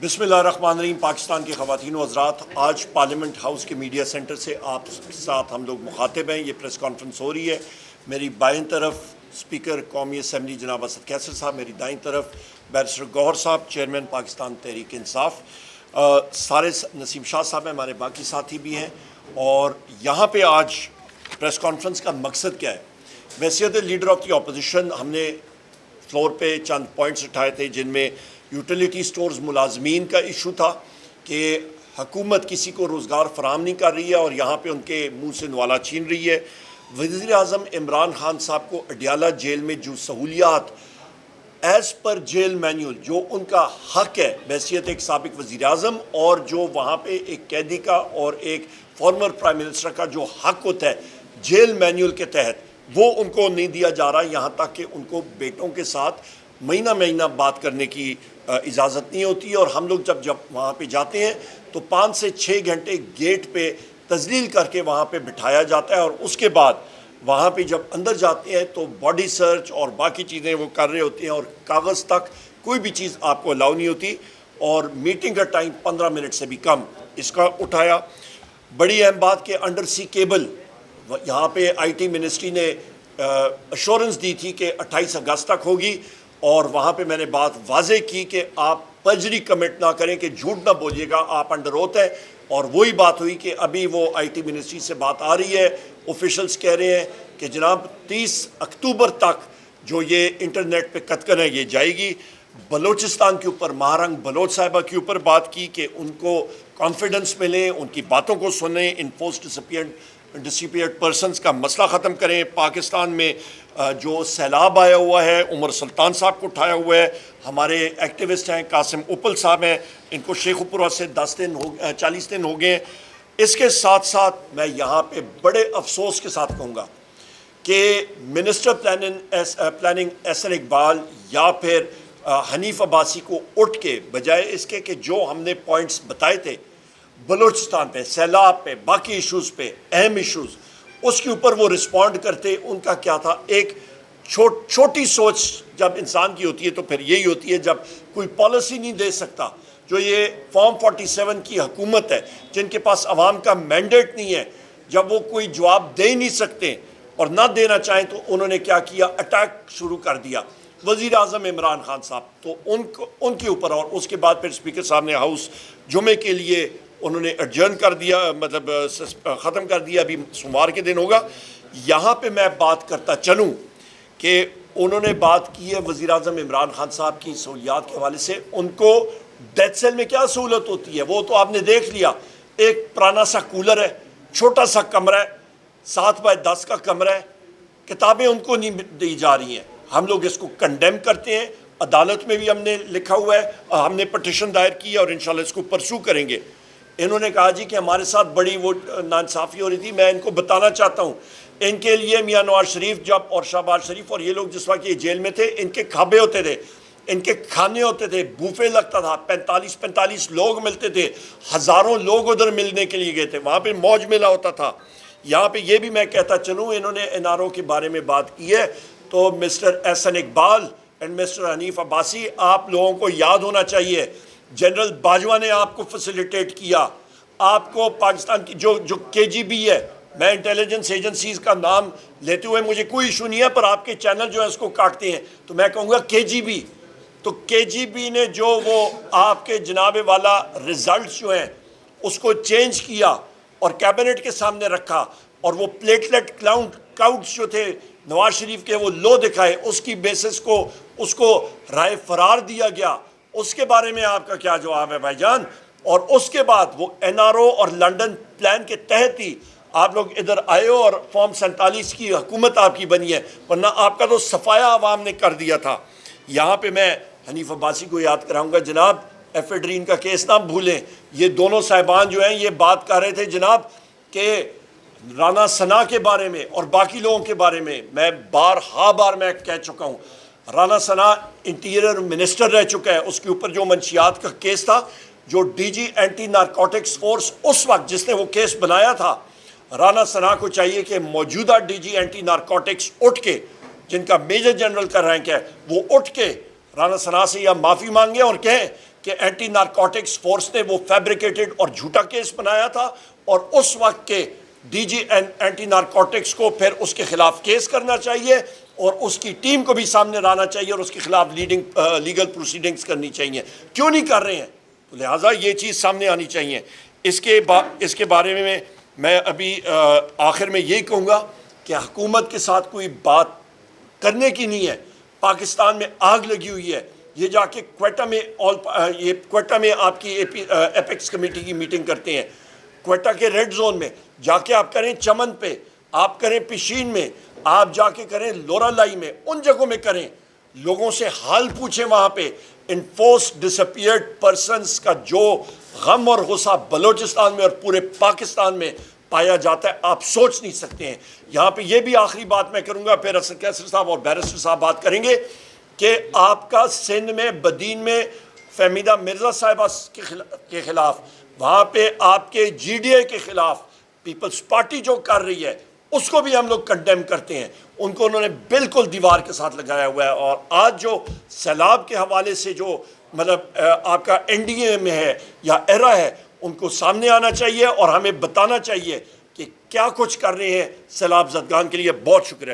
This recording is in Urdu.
بسم اللہ الرحمن الرحیم۔ پاکستان کے خواتین و حضرات، آج پارلیمنٹ ہاؤس کے میڈیا سینٹر سے آپ کے ساتھ ہم لوگ مخاطب ہیں۔ یہ پریس کانفرنس ہو رہی ہے۔ میری بائیں طرف اسپیکر قومی اسمبلی جناب اسد کیسر صاحب، میری دائیں طرف بیرسٹر گوہر صاحب، چیئرمین پاکستان تحریک انصاف، سارے نسیم شاہ صاحب ہیں، ہمارے باقی ساتھی بھی ہیں۔ اور یہاں پہ آج پریس کانفرنس کا مقصد کیا ہے؟ بحیثیت لیڈر آف دی اپوزیشن ہم نے فلور پہ چند پوائنٹس اٹھائے تھے، جن میں یوٹیلیٹی سٹورز ملازمین کا ایشو تھا کہ حکومت کسی کو روزگار فراہم نہیں کر رہی ہے اور یہاں پہ ان کے منہ سے نوالا چھین رہی ہے۔ وزیر اعظم عمران خان صاحب کو اڈیالہ جیل میں جو سہولیات ایز پر جیل مینیول جو ان کا حق ہے بحیثیت ایک سابق وزیر اعظم، اور جو وہاں پہ ایک قیدی کا اور ایک فارمر پرائم منسٹر کا جو حق ہوتا ہے جیل مینیول کے تحت، وہ ان کو نہیں دیا جا رہا، یہاں تک کہ ان کو بیٹوں کے ساتھ مہینہ مہینہ بات کرنے کی اجازت نہیں ہوتی ہے۔ اور ہم لوگ جب وہاں پہ جاتے ہیں تو 5 سے 6 گھنٹے گیٹ پہ تذلیل کر کے وہاں پہ بٹھایا جاتا ہے، اور اس کے بعد وہاں پہ جب اندر جاتے ہیں تو باڈی سرچ اور باقی چیزیں وہ کر رہے ہوتے ہیں، اور کاغذ تک کوئی بھی چیز آپ کو الاؤ نہیں ہوتی، اور میٹنگ کا ٹائم 15 منٹ سے بھی کم اس کا اٹھایا۔ بڑی اہم بات کہ انڈر سی کیبل یہاں پہ آئی ٹی منسٹری نے ایشورنس دی تھی کہ 28 اگست تک ہوگی، اور وہاں پہ میں نے بات واضح کی کہ آپ پرجری کمٹ نہ کریں، کہ جھوٹ نہ بولیے گا، آپ انڈر اوتھ ہیں۔ اور وہی بات ہوئی کہ ابھی وہ آئی ٹی منسٹری سے بات آ رہی ہے، آفیشلز کہہ رہے ہیں کہ جناب 30 اکتوبر تک جو یہ انٹرنیٹ پہ قطع ہے یہ جائے گی۔ بلوچستان کے اوپر مہارنگ بلوچ صاحبہ کے اوپر بات کی کہ ان کو کانفیڈنس ملیں، ان کی باتوں کو سنیں، انفورس ڈسپیئرڈ پرسنز کا مسئلہ ختم کریں۔ پاکستان میں جو سیلاب آیا ہوا ہے، عمر سلطان صاحب کو اٹھایا ہوا ہے، ہمارے ایکٹیوسٹ ہیں قاسم اپل صاحب ہیں، ان کو شیخ پورہ سے 40 دن ہو گئے ہیں۔ اس کے ساتھ ساتھ میں یہاں پہ بڑے افسوس کے ساتھ کہوں گا کہ منسٹر پلاننگ احسن اقبال یا پھر حنیف عباسی کو اٹھ کے بجائے اس کے کہ جو ہم نے پوائنٹس بتائے تھے بلوچستان پہ، سیلاب پہ، باقی ایشوز پہ، اہم ایشوز، اس کے اوپر وہ رسپونڈ کرتے۔ ان کا کیا تھا، ایک چھوٹی سوچ جب انسان کی ہوتی ہے تو پھر یہی ہوتی ہے، جب کوئی پالیسی نہیں دے سکتا، جو یہ فارم 47 کی حکومت ہے جن کے پاس عوام کا مینڈیٹ نہیں ہے، جب وہ کوئی جواب دے نہیں سکتے اور نہ دینا چاہیں تو انہوں نے کیا کیا، اٹیک شروع کر دیا وزیر اعظم عمران خان صاحب، تو ان کے اوپر۔ اور اس کے بعد پھر اسپیکر صاحب نے ہاؤس جمعے کے لیے انہوں نے ایڈجرن کر دیا، مطلب ختم کر دیا، ابھی سوموار کے دن ہوگا۔ یہاں پہ میں بات کرتا چلوں کہ انہوں نے بات کی ہے وزیر اعظم عمران خان صاحب کی سہولیات کے حوالے سے۔ ان کو ڈیتھ سیل میں کیا سہولت ہوتی ہے وہ تو آپ نے دیکھ لیا، ایک پرانا سا کولر ہے، چھوٹا سا کمرہ ہے، 7x10 کا کمرہ ہے، کتابیں ان کو نہیں دی جا رہی ہیں۔ ہم لوگ اس کو کنڈیم کرتے ہیں، عدالت میں بھی ہم نے لکھا ہوا ہے، ہم نے پٹیشن دائر کی ہے اور انشاءاللہ اس کو پرسو کریں گے۔ انہوں نے کہا جی کہ ہمارے ساتھ بڑی وہ ناانصافی ہو رہی تھی۔ میں ان کو بتانا چاہتا ہوں، ان کے لیے میاں نواز شریف جب اور شہباز شریف اور یہ لوگ جس وقت یہ جیل میں تھے، ان کے کھابے ہوتے تھے، ان کے کھانے ہوتے تھے، بوفے لگتا تھا، 45 لوگ ملتے تھے، ہزاروں لوگ ادھر ملنے کے لیے گئے تھے، وہاں پہ موج میلہ ہوتا تھا۔ یہاں پہ یہ بھی میں کہتا چلوں، انہوں نے این آر او کے بارے میں بات کی ہے، تو mister Ahsan Iqbal and mister Hanif Abbasi, آپ لوگوں کو یاد ہونا چاہیے جنرل باجوہ نے آپ کو فیسیلیٹیٹ کیا، آپ کو پاکستان کی جو کے جی بی ہے، میں انٹیلیجنس ایجنسیز کا نام لیتے ہوئے مجھے کوئی ایشو نہیں ہے، پر آپ کے چینل جو ہے اس کو کاٹتے ہیں، تو میں کہوں گا کے جی بی، تو کے جی بی نے جو وہ آپ کے جناب والا ریزلٹس جو ہیں اس کو چینج کیا اور کیبنٹ کے سامنے رکھا، اور وہ پلیٹلیٹ کاؤنٹس جو تھے نواز شریف کے وہ لو دکھائے، اس کی بیسس کو اس کو رائے فرار دیا گیا۔ اس کے بارے میں آپ کا کیا جواب ہے بھائی جان؟ اور اس کے بعد وہ این آر او اور لنڈن پلان کے تحت ہی آپ لوگ ادھر آئے ہو اور فارم 47 کی حکومت آپ کی بنی ہے، ورنہ آپ کا تو صفایا عوام نے کر دیا تھا۔ یہاں پہ میں حنیف عباسی کو یاد کراؤں گا، جناب ایفیڈرین کا کیس نہ بھولیں۔ یہ دونوں صاحبان جو ہیں یہ بات کر رہے تھے جناب کہ رانا ثنا کے بارے میں اور باقی لوگوں کے بارے میں میں بار میں کہہ چکا ہوں، رانا ثنا انٹیریئر منسٹر رہ چکا ہے، اس کے اوپر جو منشیات کا کیس تھا، جو D G anti narcotics force اس وقت جس نے وہ کیس بنایا تھا، رانا ثنا کو چاہیے کہ موجودہ ڈی جی اینٹی نارکوٹکس اٹھ کے، جن کا میجر جنرل کا رینک ہے، وہ اٹھ کے رانا ثنا سے یا معافی مانگے اور کہیں کہ اینٹی نارکوٹکس فورس نے وہ فیبریکیٹڈ اور جھوٹا کیس بنایا تھا، اور اس وقت کے ڈی جی اینٹی نارکوٹکس کو پھر اس کے خلاف کیس کرنا چاہیے اور اس کی ٹیم کو بھی سامنے لانا چاہیے اور اس کے خلاف لیگل پروسیڈنگز کرنی چاہیے. کیوں نہیں کر رہے ہیں؟ لہٰذا یہ چیز سامنے آنی چاہیے. اس کے بارے میں ابھی آخر میں یہی کہوں گا کہ حکومت کے ساتھ کوئی بات کرنے کی نہیں ہے. پاکستان میں آگ لگی ہوئی ہے. یہ جا کے کوئٹہ میں آپ کی ایپیکس کمیٹی کی میٹنگ کرتے ہیں. کوئٹہ کے ریڈ زون میں جا کے آپ کریں، چمن پہ آپ کریں، پشین میں آپ جا کے کریں، لورا لائی میں، ان جگہوں میں کریں. لوگوں سے حال پوچھیں وہاں پہ. انفورسڈ ڈسپیئرڈ پرسنس کا جو غم اور غصہ بلوچستان میں اور پورے پاکستان میں پایا جاتا ہے آپ سوچ نہیں سکتے ہیں. یہاں پہ یہ بھی آخری بات میں کروں گا، پھر اسد کیسر صاحب اور بیرسٹر صاحب بات کریں گے، کہ آپ کا سندھ میں بدین میں فہمیدہ مرزا صاحبہ کے خلاف، وہاں پہ آپ کے جی ڈی اے کے خلاف پیپلز پارٹی جو کر رہی ہے اس کو بھی ہم لوگ کنڈیم کرتے ہیں. ان کو انہوں نے بالکل دیوار کے ساتھ لگایا ہوا ہے. اور آج جو سیلاب کے حوالے سے جو مطلب آپ کا این ڈی اے میں ہے یا ایرا ہے، ان کو سامنے آنا چاہیے اور ہمیں بتانا چاہیے کہ کیا کچھ کر رہے ہیں سیلاب زدگان کے لیے. بہت شکریہ.